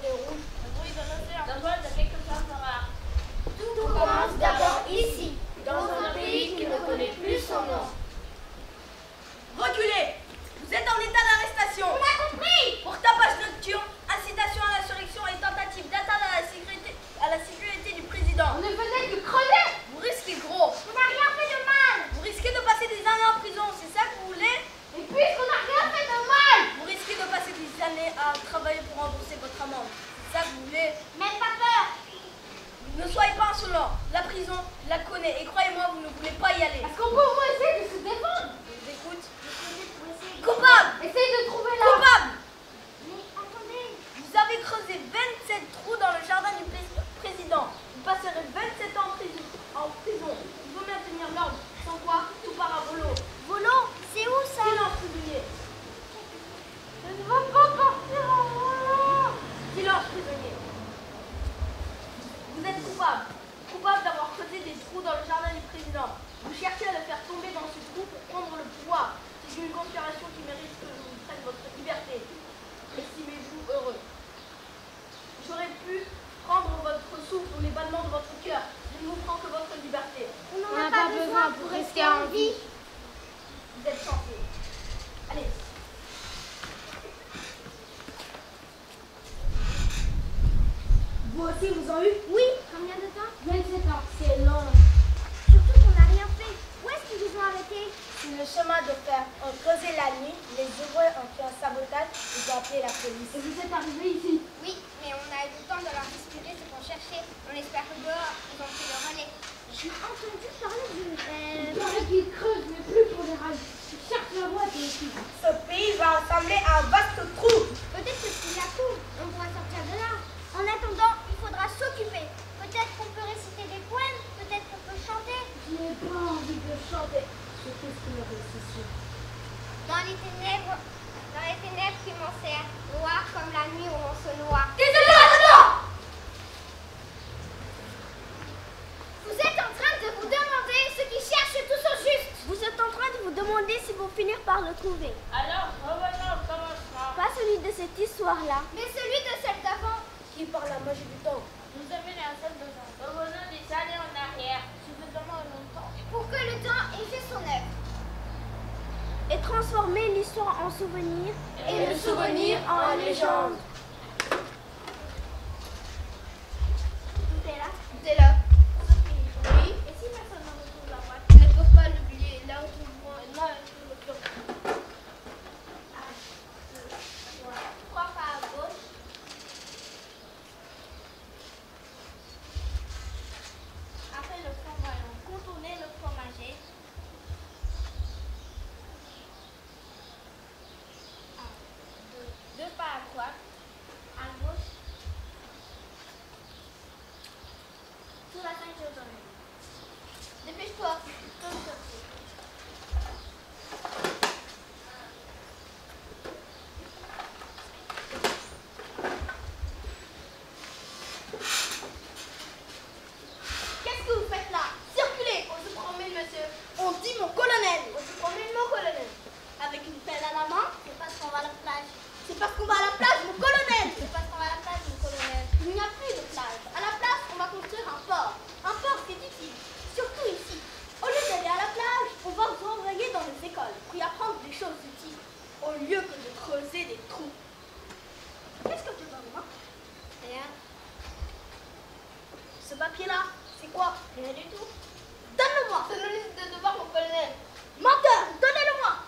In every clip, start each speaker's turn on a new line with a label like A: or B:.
A: feu rouge.
B: Le bruit de l'océan. Le vol de quelque chose de rare.
A: Tout commence d'abord ici, dans un pays qui ne connaît plus son nom.
C: Reculez! Vous êtes en état d'arrestation.
A: On a compris!
C: Pour tapage nocturne, incitation à l'insurrection et tentative d'atteindre à la sécurité du président.
A: On ne faisait que crever!
C: Vous risquez gros.
A: On n'a rien fait de mal!
C: Vous risquez de passer des années en prison, c'est ça que vous voulez?
A: Et puisqu'on n'a rien fait de mal!
C: Vous risquez de passer des années à travailler pour rembourser votre amende. C'est ça que vous voulez?
A: Même pas peur!
C: Ne soyez pas insolent. La prison la connaît et croyez-moi, vous ne voulez pas y aller.
A: Est-ce qu'on peut au moins essayer de se défendre?
C: Je vous écoute.
A: Coupable! Essayez de trouver la...
C: Coupable!
A: Mais attendez!
C: Vous avez creusé 27 trous dans le jardin du président. Vous passerez 27 ans en prison. Il faut maintenir l'ordre. Sans quoi, tout part à volo.
A: Volo? C'est où ça?
C: Silence, prisonnier.
A: Je ne veux pas partir en volant!
C: Silence, prisonnier. Vous êtes coupable. Coupable d'avoir creusé des trous dans le jardin du président. Vous cherchez à le faire tomber dans ce trou pour prendre le pouvoir. C'est une conspiration qui mérite que je vous prenne votre liberté. Estimez-vous heureux. J'aurais pu prendre votre souffle ou les battements de votre cœur. Je ne vous prends que votre liberté.
A: On n'en a pas besoin pour rester en vie.
C: Vous êtes chanceux. Allez. Vous aussi, vous en eu?
A: Oui. Combien de temps?
C: 27 ans. C'est long.
A: Surtout qu'on n'a rien fait. Où est-ce qu'ils vous ont arrêté?
C: Sur le chemin de fer, on creusait la nuit, les heureux ont fait un sabotage, ils ont appelé la police.
A: Et vous êtes arrivé ici? Oui, mais on a eu le temps de leur disputer ce qu'on cherchait. On espère que dehors, ils ont pris le relais. J'ai entendu parler d'une...
D: Il paraît qu'ils creusent, mais plus pour les rails. Ils cherchent la boîte ici.
C: Ce pays va ressembler à un vaste trou.
A: Peut-être que c'est la cour. On pourra sortir de là. En attendant, il faudra s'occuper. Peut-être qu'on peut réciter des poèmes. Peut-être qu'on peut chanter.
D: Je n'ai pas envie de chanter. Je fais ce qu'il y a ici.
A: Dans les ténèbres qui m'enserrent, noir comme la nuit où on se noie. Vous êtes en train de vous demander ce qui cherche tout au juste. Vous êtes en train de vous demander si vous finir par le trouver.
B: Alors, revenons au commencement.
A: Pas celui de cette histoire-là, mais celui de celle d'avant.
C: Qui par la magie du temps?
B: Nous avons un seul besoin. Revenons des années en arrière. Suffisamment longtemps.
A: Pour que le temps ait fait son œuvre. Et transformer l'histoire en souvenir.
C: Et le souvenir en légende.
A: Tout est là.
C: Tout est là.
A: Oui. Et si personne ne retrouve la boîte?
C: Ils ne peuvent pas l'oublier. Là où tout le monde, là où le plan.
A: 3 pas à gauche. Après le flamboyant, contournez le fromager. 2 pas à droite, à gauche. Sur la ceinture d'oreille. Dépêche-toi, comme sortir. Qu'est-ce que vous faites là? Circulez! On se promène, monsieur. On dit mon colonel. On se promène, mon colonel. Avec une pelle à la main? C'est parce qu'on va à la plage. C'est parce qu'on va à la plage, mon colonel. C'est parce qu'on va à la plage, mon colonel. Il n'y a plus de plage. À la place, on va construire un port. Un port, c'est utile. Surtout ici. Au lieu d'aller à la plage, on va vous envoyer dans les écoles pour y apprendre des choses utiles. Au lieu que de creuser des trous. Qu'est-ce que tu donnes, moi? Rien. Ce papier-là, c'est quoi? Rien du tout. Donne-le-moi. C'est nos listes de devoirs, mon colonel. Menteur, donnez-le-moi.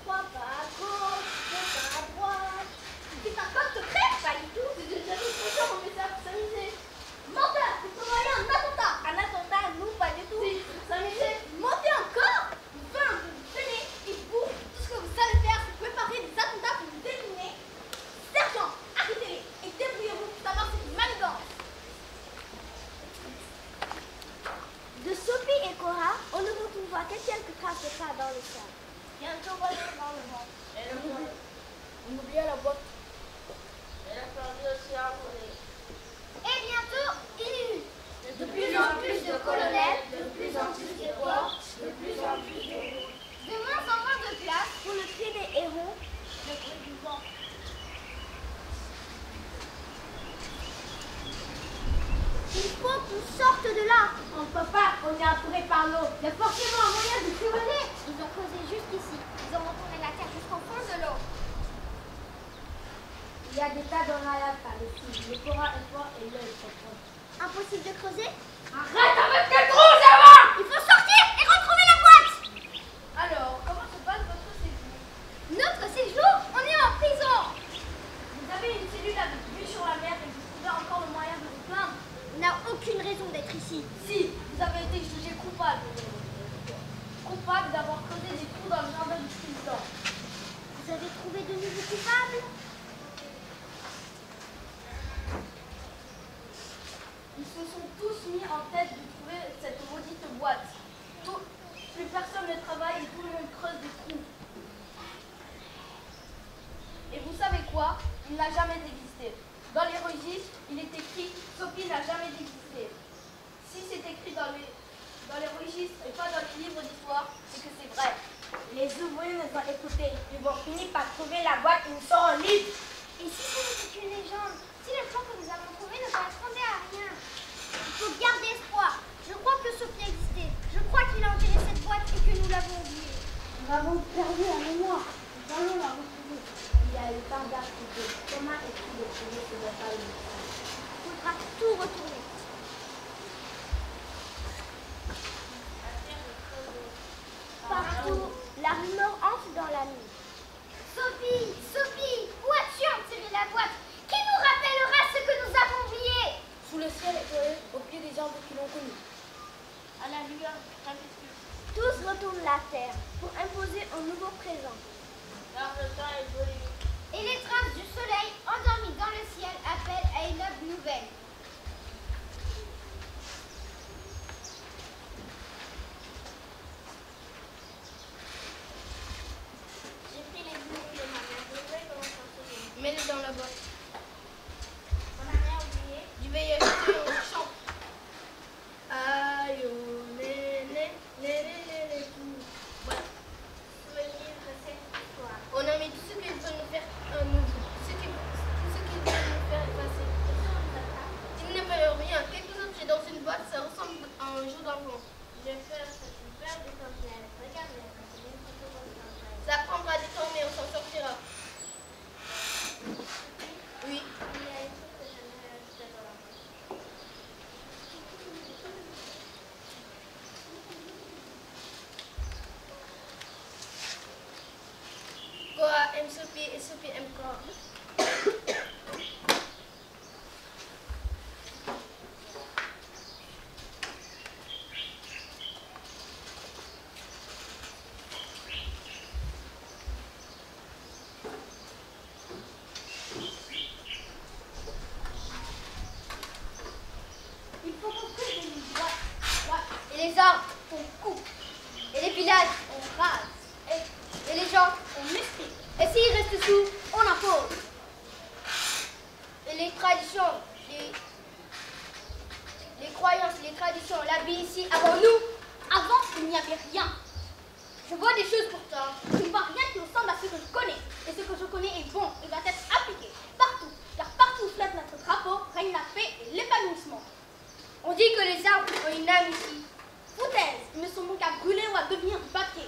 A: 3 pas à gauche, 2 pas à droite. C'est un code secret? Pas du tout. C'est déjà une question, on met ça pour s'amuser. Menteur, vous prévoyez un attentat. Un attentat, nous, pas du tout. Si, pour s'amuser. Mentez encore. Venez, et vous, tout ce que vous savez faire, c'est préparer des attentats pour vous éliminer. Sergent, arrêtez-les et débrouillez-vous pour savoir c'est une manigance.
C: On est entouré par l'eau.
D: Il y a forcément un moyen de survoler.
A: Ils ont creusé jusqu'ici. Ils ont retourné la terre jusqu'au fond de l'eau.
D: Il y a des tas dans la lave par les filles. Le Cora est fort et l'œil est fort.
A: Impossible de creuser.
D: Arrête avec tes trous, ça va!
A: Il faut sortir et retrouver la boîte.
C: Alors, comment se passe votre séjour?
A: Notre séjour, on est en prison.
C: Vous avez une cellule avec vue sur la mer et vous trouvez encore le moyen de vous plaindre?
A: On n'a aucune raison d'être ici.
C: Si, vous avez été jugé coupable. Coupable d'avoir creusé des trous dans le jardin du président.
A: Vous avez trouvé de nouveaux coupables?
C: Ils se sont tous mis en tête de trouver cette maudite boîte. Plus personne ne travaille et tout le monde creuse des trous. Et vous savez quoi? Il n'a jamais existé. Dans les registres, il est écrit « Sophie n'a jamais existé ». Si c'est écrit dans les registres et pas dans les livres d'histoire, c'est que c'est vrai.
D: Les ouvriers nous ont écoutés. Ils vont finir par trouver la boîte. Ils seront libres.
A: Et si ce n'était qu'une légende? Si le plan que nous avons trouvé ne correspondait à rien? Il faut garder espoir. Je crois que Sophie a existé. Je crois qu'il a enterré cette boîte et que nous l'avons oubliée.
D: Nous avons perdu la mémoire. Nous allons la retrouver. Il y a le temps d'arriver. Comment est-il de trouver ce bataille?
A: Il faudra tout retourner. Partout, la rumeur entre dans la nuit. Sophie, Sophie, où as-tu enterré la boîte? Qui nous rappellera ce que nous avons oublié?
C: Sous le ciel étoilé, au pied des arbres qui l'ont connu.
B: À la lueur du crépuscule.
A: Tous retournent la terre pour imposer un nouveau présent.
B: Car le temps est joli.
A: Et les traces du soleil endormi dans le ciel appellent à une œuvre nouvelle. J'ai pris les boules de ma mère. Je vais commencer à sauver.
C: Mets-les dans la boîte.
A: On n'a rien oublié.
C: Du veillage au champ. Aïe, oh, tout. Voilà.
A: Souvenir de cette histoire.
C: On a mis tout ce qu'ils veulent nous faire, tout ce qu'ils veulent nous faire effacer. Ils ne veulent rien. Quelques objets dans une boîte, ça ressemble à un jeu d'enfant.
A: Je vais faire cette superbe essentielle. Regardez, c'est une photo essentielle.
C: Ça prendra du temps, mais on s'en sortira. Oui.
A: Il y a une chose que j'aimerais ajouter dans la boîte.
C: Cora aime Sophie et Sophie aime Cora.
A: Il faut construire des lignes droites. Et les arbres, on coupe. Et les villages, on rase. Et les gens, on multiplie. Et s'il reste sous, on impose. Et les traditions, les croyances, les traditions, la vie ici, avant nous, avant, il n'y avait rien. Je vois des choses pourtant. Je ne vois rien qui ressemble à ce que je connais. Et ce que je connais est bon et doit être appliqué partout. Car partout où flotte notre drapeau, règne la paix et l'épanouissement. On dit que les arbres ont une âme ici. Foutaise, ils ne sont donc qu'à brûler ou à devenir du papier.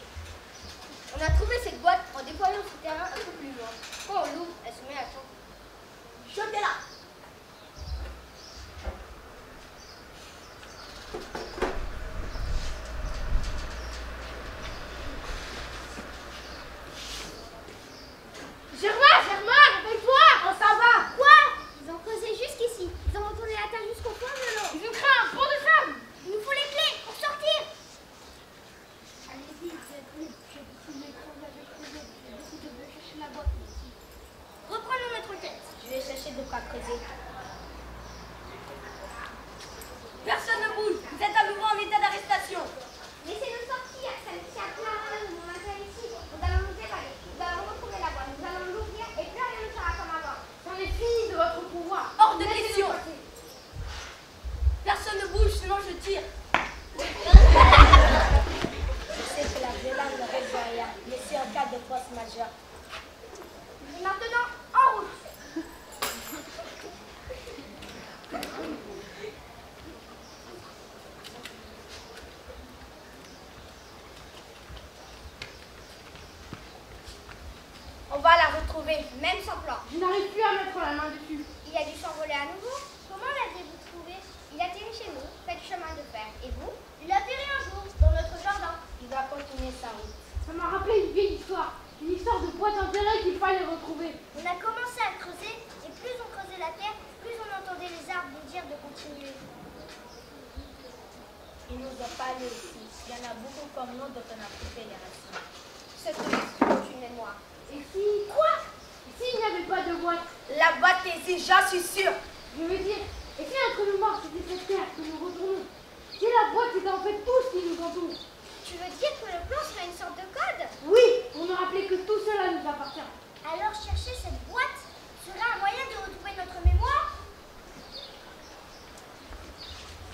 A: On a trouvé cette boîte en déployant ce terrain un peu plus loin. Quand on l'ouvre, elle se met à chanter. Jetez-la!
D: Germain, réveille-toi! On s'en va!
A: Quoi? Ils ont creusé jusqu'ici. Ils ont retourné la terre jusqu'au fond de l'eau.
D: Ils ont créé un pont de sable!
A: Il nous faut les clés pour sortir.
D: Allez-y, j'ai beaucoup de bœufs, chercher la boîte ici.
A: Reprenons notre enquête.
D: Je vais chercher de quoi creuser.
C: Personne ne bouge. Vous êtes à nouveau en état d'arrestation.
A: Laissez-nous sortir. Celle-ci a plein de mon intérêt ici. Nous allons nous évader. Nous allons retrouver la boîte. Nous allons l'ouvrir et plus rien ne sera comme avant.
D: J'en ai fini de votre pouvoir.
C: Hors de question. Personne ne bouge, sinon je tire.
D: Je sais que la violence ne résout rien, mais c'est en cas de force majeure.
A: Maintenant, en route. même sans plan.
C: Je n'arrive plus à mettre la main dessus.
A: Il a dû s'envoler à nouveau. Comment l'avez-vous trouvé? Il atterrit chez nous, fait du chemin de fer. Et vous? Il atterrit un jour dans notre jardin. Il va continuer sa route.
C: Ça m'a rappelé une vieille histoire. Une histoire de boîte enterrée qu'il fallait retrouver.
A: On a commencé à creuser, et plus on creusait la terre, plus on entendait les arbres nous dire de continuer.
B: Il nous a parlé aussi. Il y en a beaucoup comme nous dont on a coupé les racines.
A: Cette est une mémoire.
C: Et si... Quoi? Et s'il n'y avait pas de boîte?
B: La boîte est ici, j'en suis sûre.
C: Je veux dire, et si notre mémoire c'était cette terre que nous retournons? Si la boîte c'est en fait tout ce qui nous entoure?
A: Tu veux dire que le plan serait une sorte de code?
C: Oui, pour nous rappeler que tout cela nous appartient.
A: Alors chercher cette boîte serait un moyen de retrouver notre mémoire?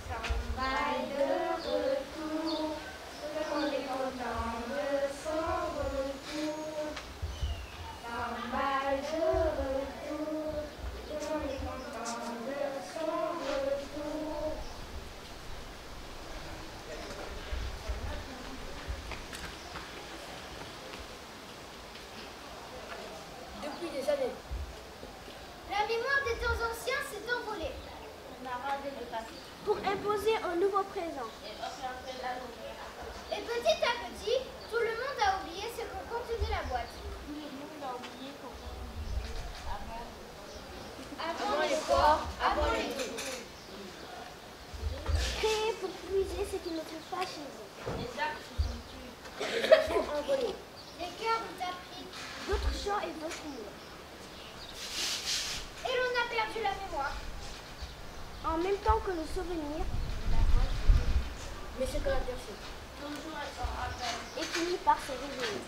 A: Sambaï de retour, tout le monde est content de son retour. Sambaï de retour, tout le monde est content de son retour.
C: Depuis des années.
A: La mémoire des temps anciens s'est envolée
B: On a rasé le passé.
A: pour imposer un nouveau présent.
B: Et on fait un peu la lumière.
A: Et petit à petit, tout le monde a oublié ce que contenait la boîte.
B: Tout le monde a oublié qu'on vivait avant.
A: Avant les porcs, avant les deux. Créer pour puiser ce qui ne trouve pas chez eux.
B: Les arbres se sont tués.
A: Ils sont envolés. Les cœurs ont appris d'autres chants et d'autres mots. Et l'on a perdu la mémoire. En même temps que le souvenir,
C: Mais c'est que la terre
B: Toujours elles s'en rappellent.
A: et finit par se réveiller.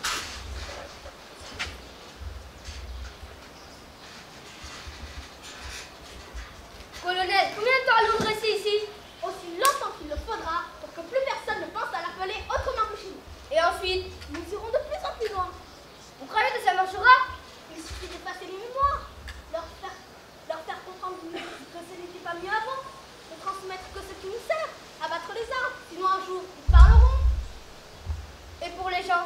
C: Colonel, combien de temps allons-nous rester ici? Aussi longtemps qu'il le faudra pour que plus personne ne pense à l'appeler autrement que chez nous. Et ensuite, nous irons de plus en plus loin. Vous croyez que ça marchera? Il suffit d'effacer les mémoires, leur faire comprendre que ce n'était pas mieux avant, de transmettre que ce qui nous sert, abattre les arbres, sinon un jour ils parleront. Et pour les gens,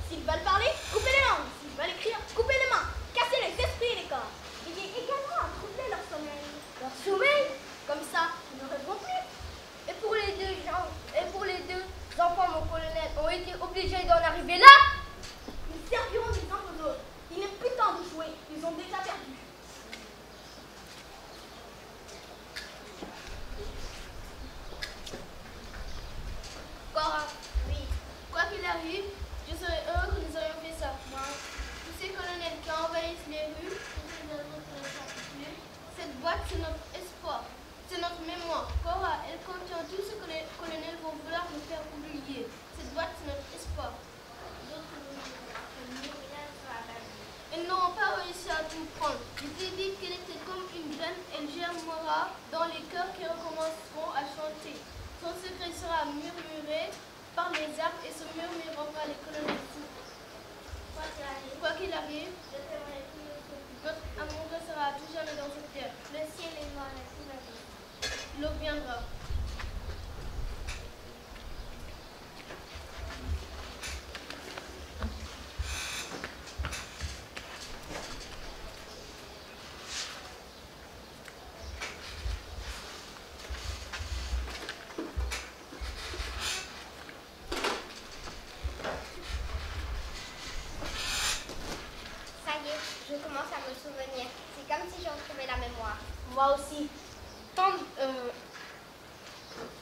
C: s'ils veulent parler, coupez les langues, s'ils veulent écrire, coupez les mains, cassez les esprits et les corps. Ayez également à troubler leur sommeil. Leur sommeil? Comme ça, ils ne rêveront plus. Et pour les deux enfants, mon colonel, ont été obligés d'en arriver là. Ils serviront des uns aux autres. Il n'est plus temps de jouer, ils ont déjà perdu.
A: Cora, oui.
C: Quoi qu'il arrive, je serais heureux que nous ayons fait ça. Moi, tous ces colonels qui envahissent les rues, cette boîte, c'est notre espoir, c'est notre mémoire. Cora, elle contient tout ce que les colonels vont vouloir nous faire oublier. Cette boîte, c'est notre espoir. Ils n'auront pas réussi à tout prendre. Je t'ai dit qu'elle était comme une graine, elle germera dans les cœurs qui recommenceront à chanter. Son secret sera murmuré par les arbres et ce murmure rendra les colonels fous. Quoi qu'il arrive, notre amour restera à tout jamais dans cette terre.
A: Le ciel est noir et tout va bien.
C: L'eau viendra.
A: Ça y est, je commence à me souvenir. C'est comme si j'en retrouvais la mémoire.
C: Moi aussi.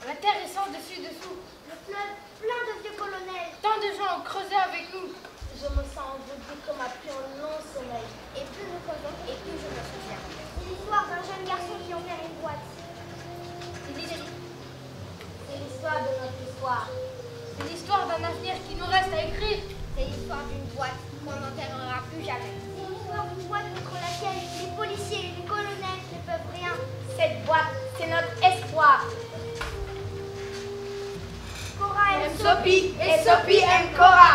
C: La terre est sans dessus-dessous.
A: Le fleuve plein de vieux colonels.
C: Tant de gens ont creusé avec nous. Je me sens enveloppée comme après un long sommeil.
A: Et plus nous causons, et plus je me souviens. C'est l'histoire d'un jeune garçon qui enterre une boîte.
C: C'est l'histoire de notre histoire. C'est l'histoire d'un avenir qui nous reste à écrire.
A: C'est l'histoire d'une boîte qu'on n'enterrera plus jamais. C'est l'histoire d'une boîte contre laquelle les policiers et les colonels ne peuvent rien.
C: Cette boîte, c'est notre espoir.
A: Cora aime
C: Sophie et Sophie aime Cora.